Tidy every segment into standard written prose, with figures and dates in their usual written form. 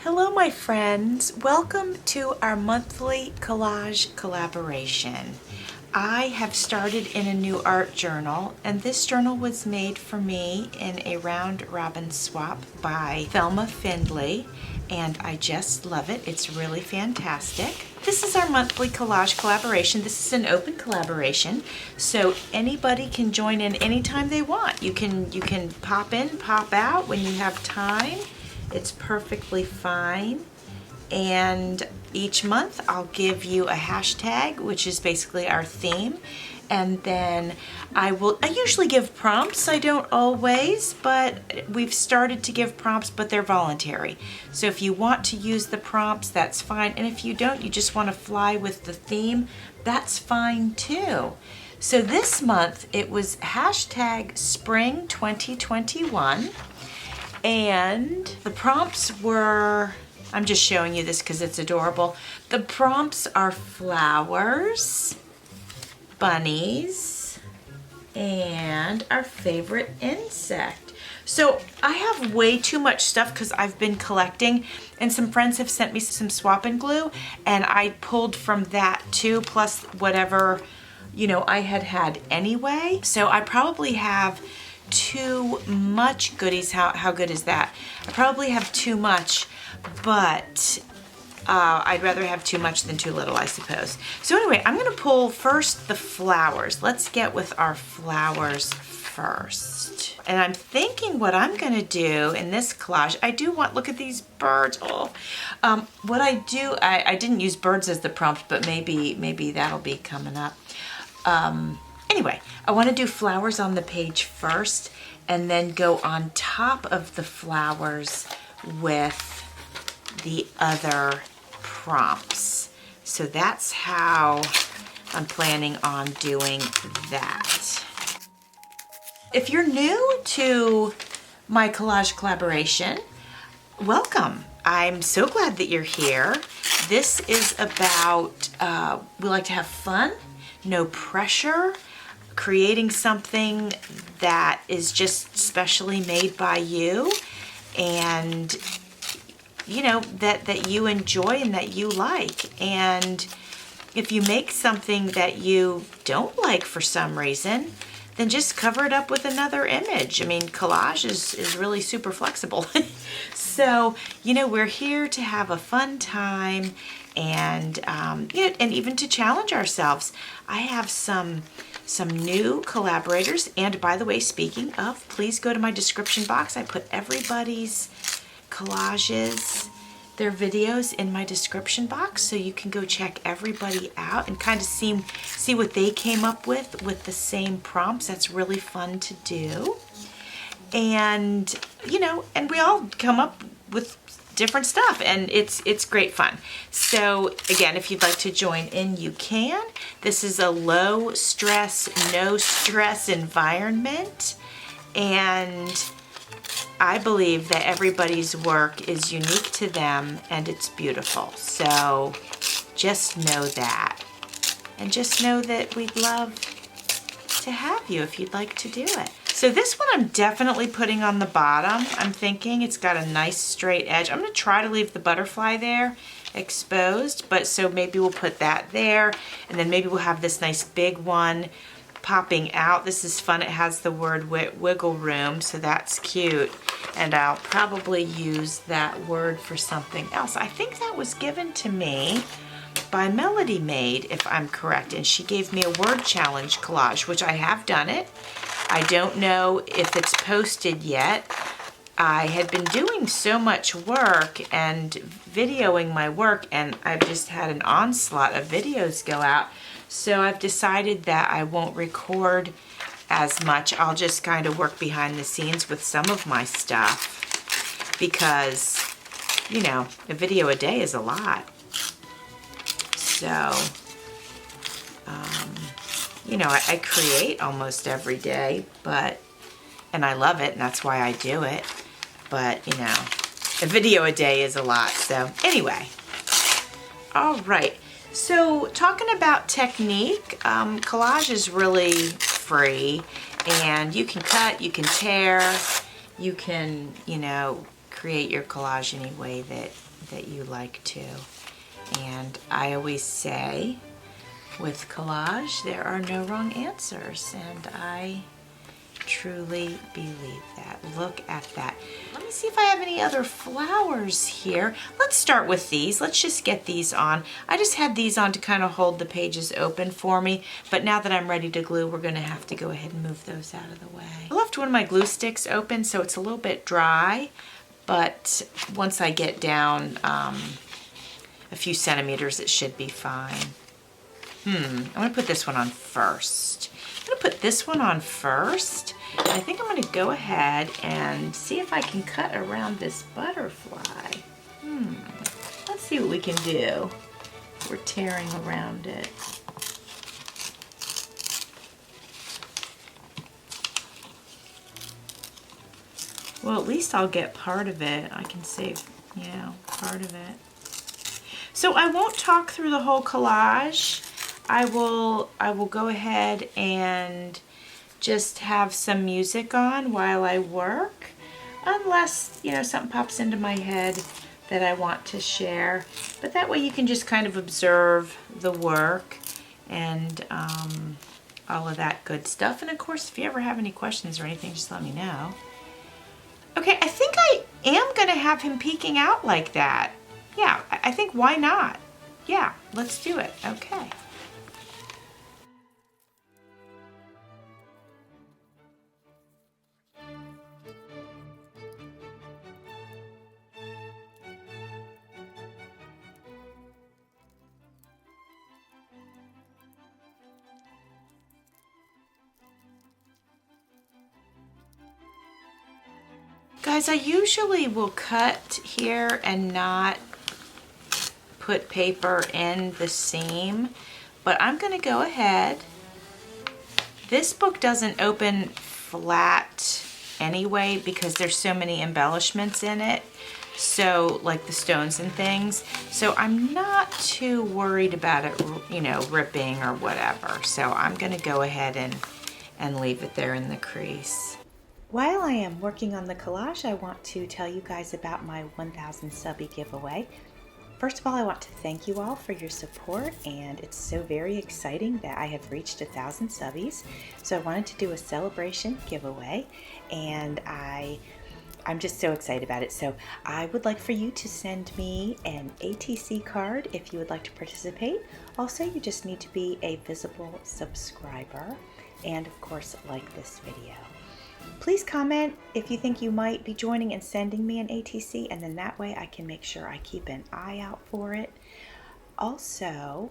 Hello my friends, welcome to our monthly collage collaboration. I have started in a new art journal, and this journal was made for me in a round robin swap by Thelma Findley, and I just love it. It's really fantastic. This is our monthly collage collaboration. This is an open collaboration, so anybody can join in anytime they want. You can pop in, pop out when you have time. It's perfectly fine. And each month I'll give you a hashtag, which is basically our theme. And then I usually give prompts. I don't always, but we've started to give prompts, but they're voluntary. So if you want to use the prompts, that's fine. And if you don't, you just want to fly with the theme, that's fine too. So this month it was hashtag spring 2021. And the prompts were, I'm just showing you this because it's adorable. The prompts are flowers, bunnies, and our favorite insect. So I have way too much stuff because I've been collecting, and some friends have sent me some swap and glue, and I pulled from that too, plus whatever, I had anyway. So I probably have too much goodies. How good is that? I probably have too much, but I'd rather have too much than too little, I suppose. So anyway, I'm gonna pull first the flowers. Let's get with our flowers first. And I'm thinking what I'm gonna do in this collage, I do want, look at these birds. What I do, I didn't use birds as the prompt, but maybe that'll be coming up. Anyway, I want to do flowers on the page first and then go on top of the flowers with the other prompts. So that's how I'm planning on doing that. If you're new to my collage collaboration, welcome. I'm so glad that you're here. This is about, we like to have fun, no pressure, creating something that is just specially made by you, and that you enjoy and that you like. And if you make something that you don't like for some reason, then just cover it up with another image. I mean, collage is really super flexible. So, we're here to have a fun time, and and even to challenge ourselves. I have some new collaborators, and by the way, speaking of, please go to my description box. I put everybody's collages, their videos in my description box, so you can go check everybody out and kind of see what they came up with the same prompts. That's really fun to do. And and we all come up with different stuff, and it's great fun. So again, if you'd like to join in, you can. This is a low stress, no stress environment, and I believe that everybody's work is unique to them and it's beautiful. So just know that, and just know that we'd love to have you if you'd like to do it. So this one I'm definitely putting on the bottom. I'm thinking it's got a nice straight edge. I'm gonna try to leave the butterfly there exposed, but so maybe we'll put that there, and then maybe we'll have this nice big one popping out. This is fun. It has the word wiggle room, so that's cute. And I'll probably use that word for something else. I think that was given to me by Melody Made, if I'm correct, and she gave me a word challenge collage, which I have done it. I don't know if it's posted yet. I had been doing so much work and videoing my work, and I've just had an onslaught of videos go out. So I've decided that I won't record as much. I'll just kind of work behind the scenes with some of my stuff, because, a video a day is a lot. So, I create almost every day, and I love it, and that's why I do it. But, a video a day is a lot. So anyway, all right. So talking about technique, collage is really free, and you can cut, you can tear, you can, create your collage any way that you like too. And I always say, with collage, there are no wrong answers, and I truly believe that. Look at that. Let me see if I have any other flowers here. Let's start with these. Let's just get these on. I just had these on to kind of hold the pages open for me, but now that I'm ready to glue, we're going to have to go ahead and move those out of the way. I left one of my glue sticks open, so it's a little bit dry, but once I get down a few centimeters, it should be fine. I'm going to put this one on first. I'm going to put this one on first. And I think I'm going to go ahead and see if I can cut around this butterfly. Let's see what we can do. We're tearing around it. Well, at least I'll get part of it. I can save, part of it. So I won't talk through the whole collage. I will go ahead and just have some music on while I work, unless, something pops into my head that I want to share. But that way you can just kind of observe the work and all of that good stuff. And of course, if you ever have any questions or anything, just let me know. Okay, I think I am going to have him peeking out like that. Yeah, I think why not? Yeah, let's do it. Okay. Guys, I usually will cut here and not put paper in the seam, but I'm going to go ahead. This book doesn't open flat anyway because there's so many embellishments in it, so like the stones and things, so I'm not too worried about it, ripping or whatever. So I'm going to go ahead and leave it there in the crease. While I am working on the collage, I want to tell you guys about my 1000 subby giveaway. First of all, I want to thank you all for your support, and it's so very exciting that I have reached 1000 subbies. So I wanted to do a celebration giveaway, and I'm just so excited about it. So I would like for you to send me an ATC card if you would like to participate. Also, you just need to be a visible subscriber, and of course, like this video. Please comment if you think you might be joining and sending me an ATC, and then that way I can make sure I keep an eye out for it. Also,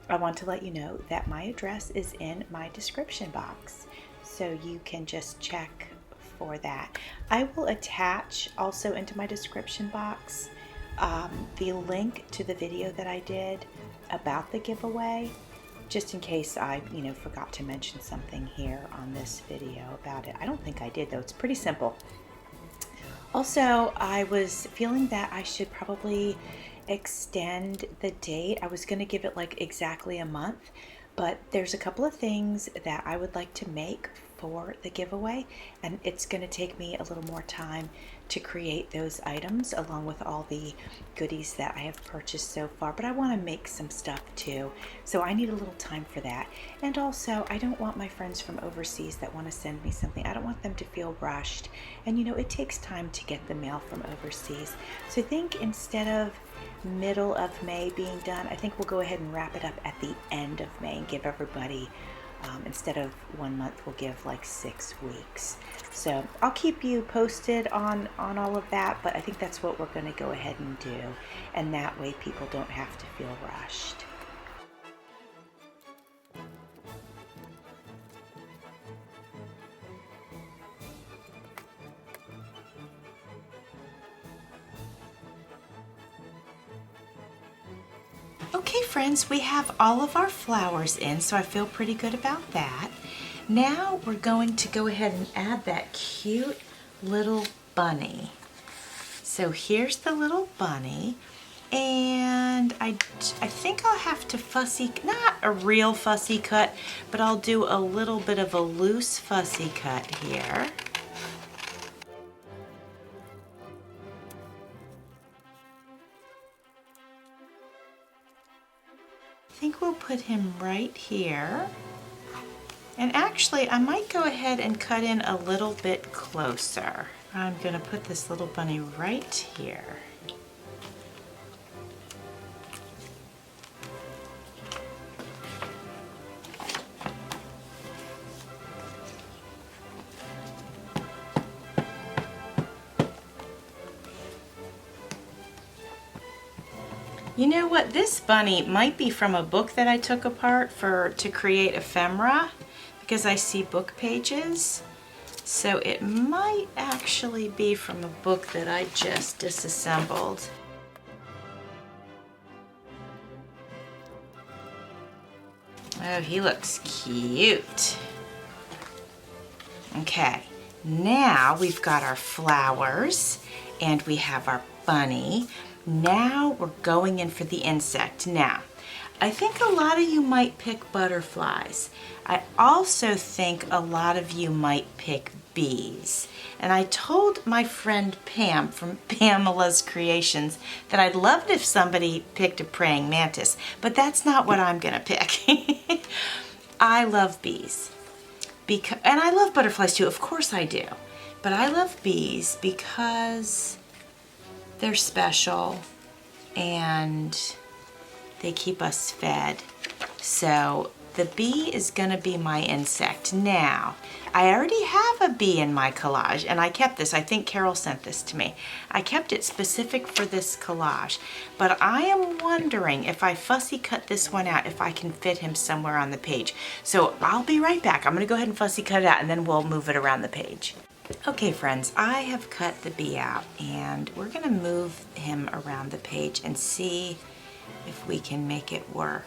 I want to let you know that my address is in my description box, so you can just check for that. I will attach also into my description box the link to the video that I did about the giveaway, just in case I, forgot to mention something here on this video about it. I don't think I did, though. It's pretty simple. Also, I was feeling that I should probably extend the date. I was going to give it like exactly a month, but there's a couple of things that I would like to make for the giveaway, and it's going to take me a little more time to create those items along with all the goodies that I have purchased so far, but I want to make some stuff too, so I need a little time for that. And also, I don't want my friends from overseas that want to send me something, I don't want them to feel rushed, and it takes time to get the mail from overseas. So I think instead of middle of May being done, I think we'll go ahead and wrap it up at the end of May and give everybody, instead of 1 month, we'll give like 6 weeks. So I'll keep you posted on all of that, but I think that's what we're going to go ahead and do, and that way people don't have to feel rushed. Okay friends, we have all of our flowers in, so I feel pretty good about that. Now we're going to go ahead and add that cute little bunny. So here's the little bunny, and I think I'll have to fussy, not a real fussy cut, but I'll do a little bit of a loose fussy cut here. think we'll put him right here. And actually, I might go ahead and cut in a little bit closer. I'm gonna put this little bunny right here. You know what? This bunny might be from a book that I took apart to create ephemera, because I see book pages. So it might actually be from a book that I just disassembled. Oh, he looks cute. Okay, now we've got our flowers and we have our bunny. Now we're going in for the insect. Now, I think a lot of you might pick butterflies. I also think a lot of you might pick bees. And I told my friend Pam from Pamela's Creations that I'd love it if somebody picked a praying mantis, but that's not what I'm gonna pick. I love bees. And I love butterflies too, of course I do. But I love bees because they're special and they keep us fed. So the bee is gonna be my insect. Now, I already have a bee in my collage and I kept this. I think Carol sent this to me. I kept it specific for this collage, but I am wondering if I fussy cut this one out, if I can fit him somewhere on the page. So I'll be right back. I'm gonna go ahead and fussy cut it out and then we'll move it around the page. Okay friends, I have cut the bee out and we're gonna move him around the page and see if we can make it work.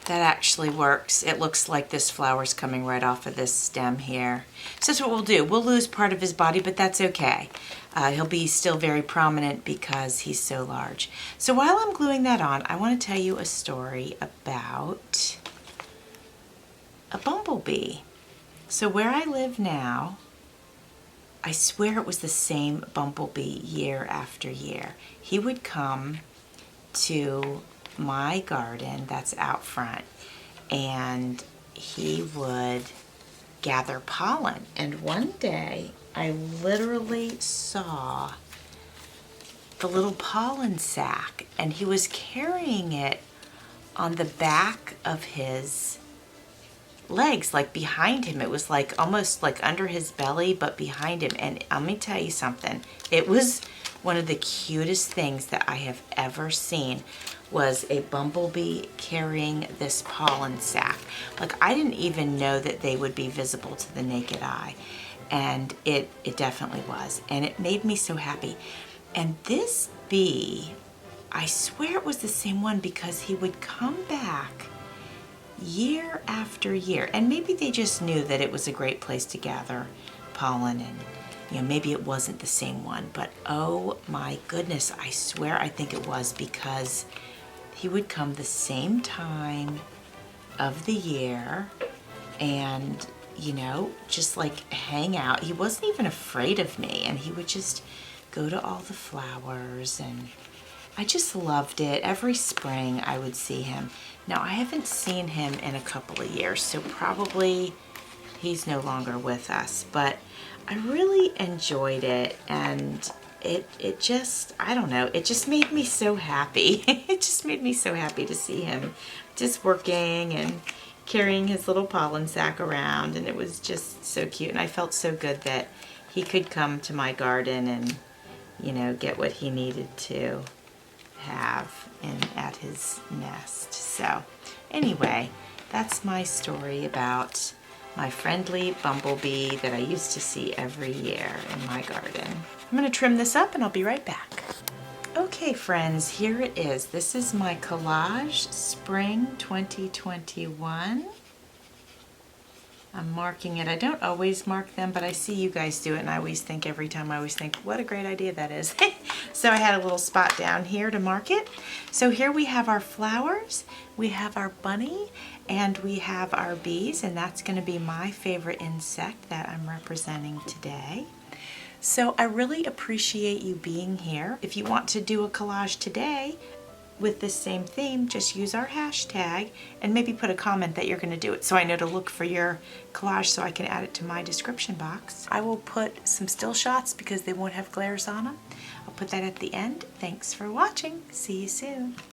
That actually works. It looks like this flower's coming right off of this stem here. So that's what we'll do. We'll lose part of his body, but that's okay. He'll be still very prominent because he's so large. So while I'm gluing that on, I want to tell you a story about a bumblebee. So where I live now, I swear it was the same bumblebee year after year. He would come to my garden that's out front and he would gather pollen. And one day I literally saw the little pollen sack and he was carrying it on the back of his legs, like behind him. It was like almost like under his belly, but behind him. And let me tell you something. It was one of the cutest things that I have ever seen, was a bumblebee carrying this pollen sack. Like I didn't even know that they would be visible to the naked eye. And it definitely was. And it made me so happy. And this bee, I swear it was the same one because he would come back year after year, and maybe they just knew that it was a great place to gather pollen, and you know, maybe it wasn't the same one, but oh my goodness, I swear I think it was, because he would come the same time of the year and, you know, just like hang out. He wasn't even afraid of me, and he would just go to all the flowers, and I just loved it. Every spring I would see him. Now I haven't seen him in a couple of years, so probably he's no longer with us, but I really enjoyed it, and it just, I don't know, it just made me so happy. It just made me so happy to see him just working and carrying his little pollen sack around, and it was just so cute, and I felt so good that he could come to my garden and, you know, get what he needed to have at his nest. So anyway, that's my story about my friendly bumblebee that I used to see every year in my garden. I'm going to trim this up and I'll be right back. Okay friends, here it is. This is my collage spring 2021. I'm marking it. I don't always mark them, but I see you guys do it, and I always think, every time I always think, what a great idea that is. So I had a little spot down here to mark it. So here we have our flowers, we have our bunny, and we have our bees, and that's going to be my favorite insect that I'm representing today. So I really appreciate you being here. If you want to do a collage today with this same theme, just use our hashtag and maybe put a comment that you're going to do it so I know to look for your collage so I can add it to my description box. I will put some still shots because they won't have glares on them. I'll put that at the end. Thanks for watching. See you soon.